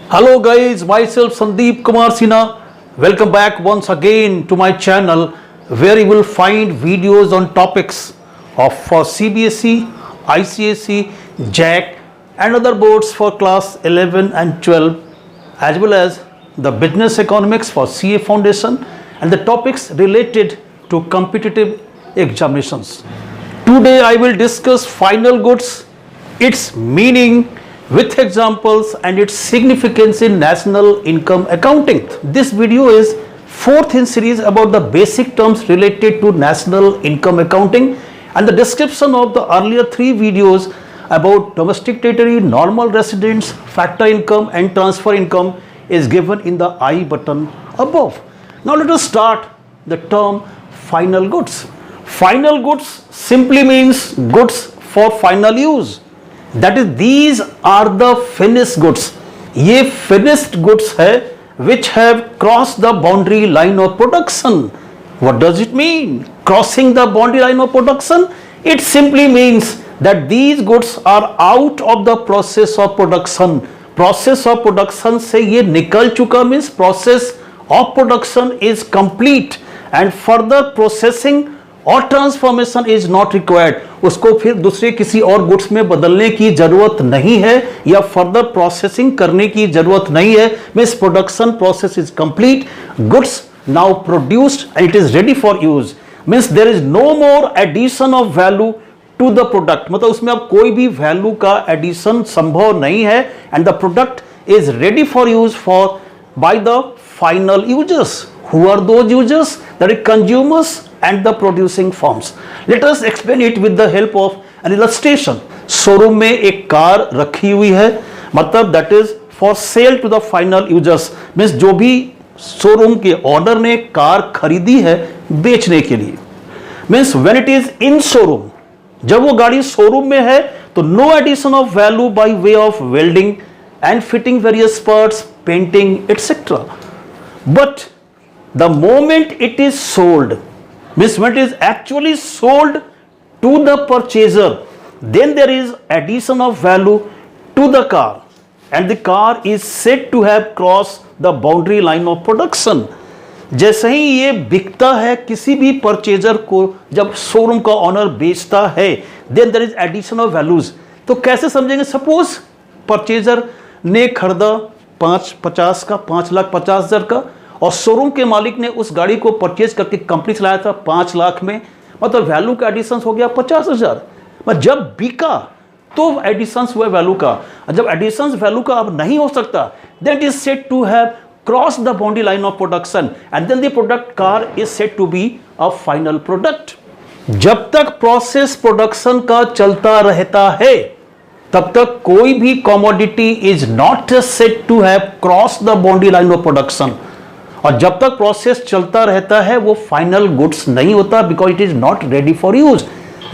Hello guys, myself Sandeep Kumar Sinha. Welcome back once again to my channel where you will find videos on topics of for CBSE, ICSE, JAC and other boards for class 11 and 12 as well as the business economics for CA Foundation and the topics related to competitive examinations. Today I will discuss final goods, its meaning with examples and its significance in national income accounting. This video is fourth in series about the basic terms related to national income accounting, and the description of the earlier three videos about domestic territory, normal residents, factor income and transfer income is given in the I button above. Now let us start the term final goods. Final goods simply means goods for final use. That is, these are the finished goods. ये finished goods है which have crossed the boundary line of production. What does it mean? Crossing the boundary line of production? It simply means that these goods are out of the process of production. Process of production से ये निकल चुका means process of production is complete and further processing और transformation is not required. उसको फिर दूसरे किसी और गुड्स में बदलने की जरूरत नहीं है या फर्दर प्रोसेसिंग करने की जरूरत नहीं है. Means production process is complete, goods now produced and it is ready for use. Means there is no more addition of value to the product. मतलब उसमें अब कोई भी वैल्यू का एडिशन संभव नहीं है and the product is ready for use for by the final users. Who are those users? That is consumers and the producing firms. Let us explain it with the help of an illustration. Showroom में एक car रखी हुई है, मतलब that is for sale to the final users. Means जो भी showroom के honour ने कार खरीदी है बेचने के लिए. Means when it is in showroom, जब वो गाड़ी शोरूम में है तो no addition of value by way of welding and fitting various parts, painting, etc. But the moment it is sold, means when it is actually sold to the purchaser, then there is addition of value to the car and the car is said to have crossed the boundary line of production. जैसे ही ये बिकता है किसी भी purchaser को, जब showroom का honour बेचता है, then there is addition of values. तो कैसे समझेंगे? सपोज परचेजर ने खरीदा 5,50,000 का और शोरूम के मालिक ने उस गाड़ी को परचेज करके कंपनी चलाया था 5 लाख में, मतलब वैल्यू का एडिशन हो गया 50,000. पर जब बिका तो एडिशन हुआ वैल्यू का. जब एडिशन वैल्यू का अब नहीं हो सकता, then it is said to have cross the boundary line of production and then the product car is said to be a final product. जब तक प्रोसेस प्रोडक्शन का चलता रहता है तब तक कोई भी commodity is not said to have cross the boundary line of production. और जब तक प्रोसेस चलता रहता है वो फाइनल गुड्स नहीं होता, because it is not ready for use.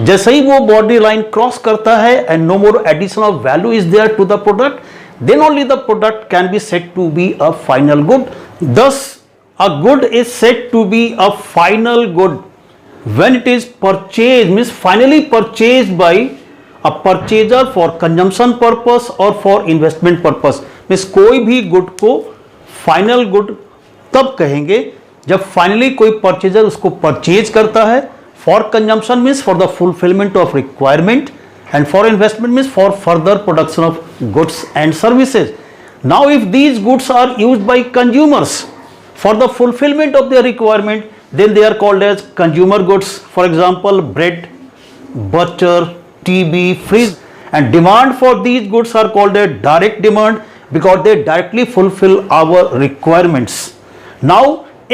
जैसे ही वो बॉर्डर लाइन क्रॉस करता है and no more addition of value is there to the product, then only the product can be said to be a final good. Thus a good is said to be a final good when it is purchase, means finally purchase by a purchaser for consumption purpose और for investment purpose. Means कोई भी good को final good तब कहेंगे जब finally कोई purchaser उसको purchase करता है. For consumption means for the fulfilment of requirement and for investment means for further production of goods and services. Now if these goods are used by consumers for the fulfilment of their requirement, then they are called as consumer goods. For example bread, butter, TV, fridge. And demand for these goods are called as direct demand because they directly fulfil our requirements. Now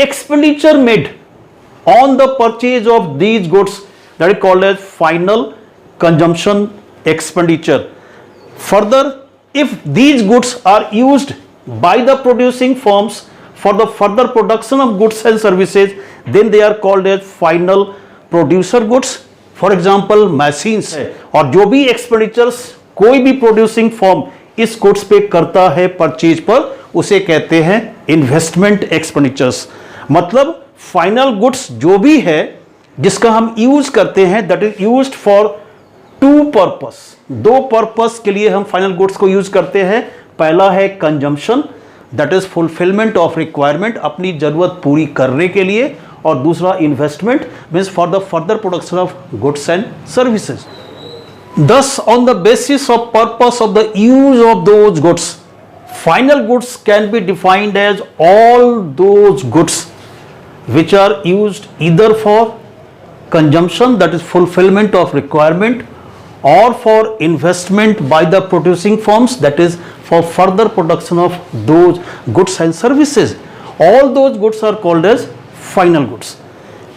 expenditure made on the purchase of these goods, that is called as final consumption expenditure. Further, if these goods are used by the producing firms for the further production of goods and services, then they are called as final producer goods. For example machines. और जो भी expenditures कोई भी producing firm इस goods पे करता है purchase पर, उसे कहते हैं इन्वेस्टमेंट एक्सपेंडिचर्स. मतलब फाइनल गुड्स जो भी है जिसका हम यूज करते हैं, that is used for two purpose. दो पर्पस के लिए हम फाइनल गुड्स को यूज करते हैं. पहला है consumption, that is fulfilment of requirement, अपनी जरूरत पूरी करने के लिए, और दूसरा investment means for the further production of goods and services. Thus, on the basis of purpose of the use of those goods, final goods can be defined as all those goods which are used either for consumption, that is fulfillment of requirement, or for investment by the producing firms, that is for further production of those goods and services. All those goods are called as final goods.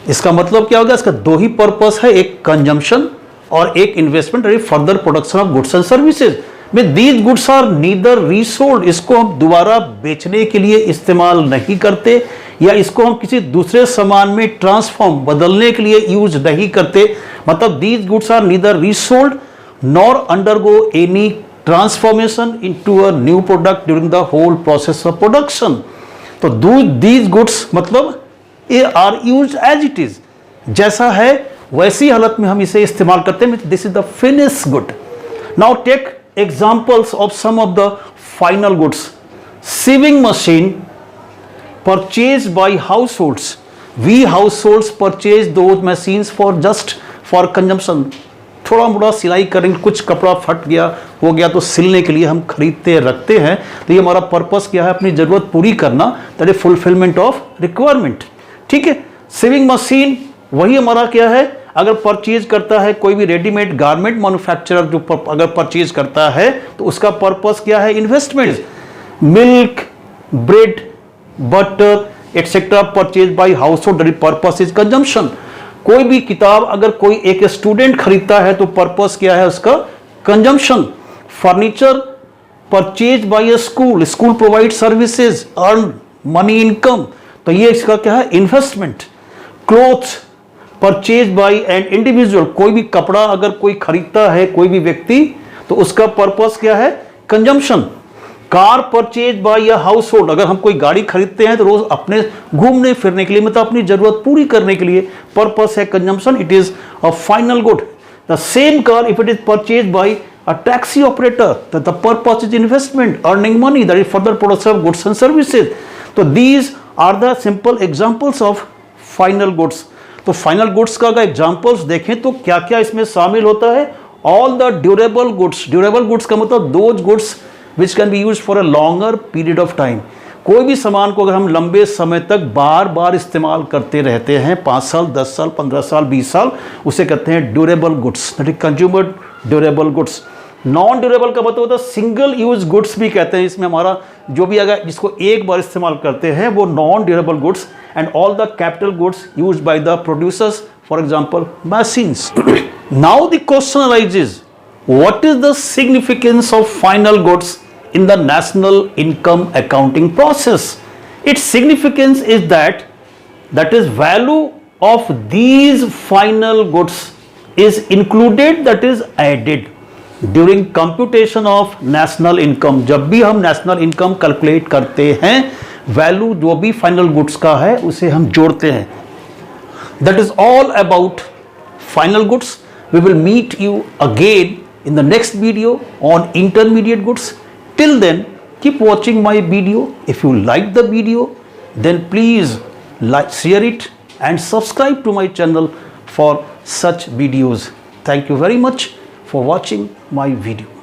इसका मतलब क्या होगा? इसका दो ही purpose है, एक consumption और एक इन्वेस्टमेंट और further production of goods and services में these goods are neither resold, इसको हम दोबारा बेचने के लिए इस्तेमाल नहीं करते या इसको हम किसी दूसरे सामान में ट्रांसफॉर्म बदलने के लिए यूज नहीं करते। मतलब these goods are neither resold nor undergo any transformation into a new product during the whole process of production. तो दीज गुड्स मतलब ये are use as it is, जैसा है वैसी हालत में हम इसे इस्तेमाल करते हैं। This is the finish good. Now take examples of some of the final goods. Sewing machine purchase by households, we households purchase those machines for just for consumption. थोड़ा मोड़ा सिलाई करेंगे, कुछ कपड़ा फट गया हो गया तो सिलने के लिए हम खरीदते रखते हैं। तो ये हमारा पर्पस क्या है? अपनी जरूरत पूरी करना, that is fulfilment of requirement. ठीक है, सीविंग मशीन वही हमारा क्या है? अगर परचेज करता है कोई भी रेडीमेड गारमेंट मैन्युफैक्चरर जो अगर परचेज करता है तो उसका पर्पस क्या है? Investment. Milk, bread, butter etcetera purchase by household, that purpose is consumption. कोई भी किताब अगर कोई एक स्टूडेंट खरीदता है तो पर्पस क्या है उसका? Consumption. Furniture purchase by a school, school provide services, earn money income, तो ये इसका क्या है? Investment. Clothes purchase by an individual, कोई भी कपड़ा अगर कोई खरीदता है कोई भी व्यक्ति तो उसका पर्पस क्या है? Consumption. Car purchase by a house hold, अगर हम कोई गाड़ी खरीदते हैं तो रोज अपने घूमने फिरने के लिए, मतलब अपनी जरूरत पूरी करने के लिए, पर्पस है consumption, it is a final good. The same car if it is purchase by a taxi operator, the purpose is investment, earning money, that is further production of goods and services. तो these are the simple examples of final goods. तो final goods का अगर examples देखें तो क्या क्या इसमें शामिल होता है? All the durable goods. Durable goods का मतलब those goods which can be used for a longer period of time. कोई भी सामान को अगर हम लंबे समय तक बार बार इस्तेमाल करते रहते हैं, 5 साल, 10 साल, 15 साल, 20 साल, उसे कहते हैं durable goods, that is consumer durable goods. Non durable का मतलब होता है सिंगल यूज गुड्स भी कहते हैं। इसमें हमारा जो भी अगर जिसको एक बार इस्तेमाल करते हैं वो non durable goods. And all the capital goods used by the producers, for example machines. Now the question arises, what is the significance of final goods in the national income accounting process? Its significance is that is value of these final goods is included, that is added during computation of national income। जब भी हम national income calculate करते हैं, value जो भी final goods का है उसे हम जोड़ते हैं। That is all about final goods. We will meet you again in the next video on intermediate goods. Till then, keep watching my video. If you like the video, then please like, share it and subscribe to my channel for such videos. Thank you very much for watching my video.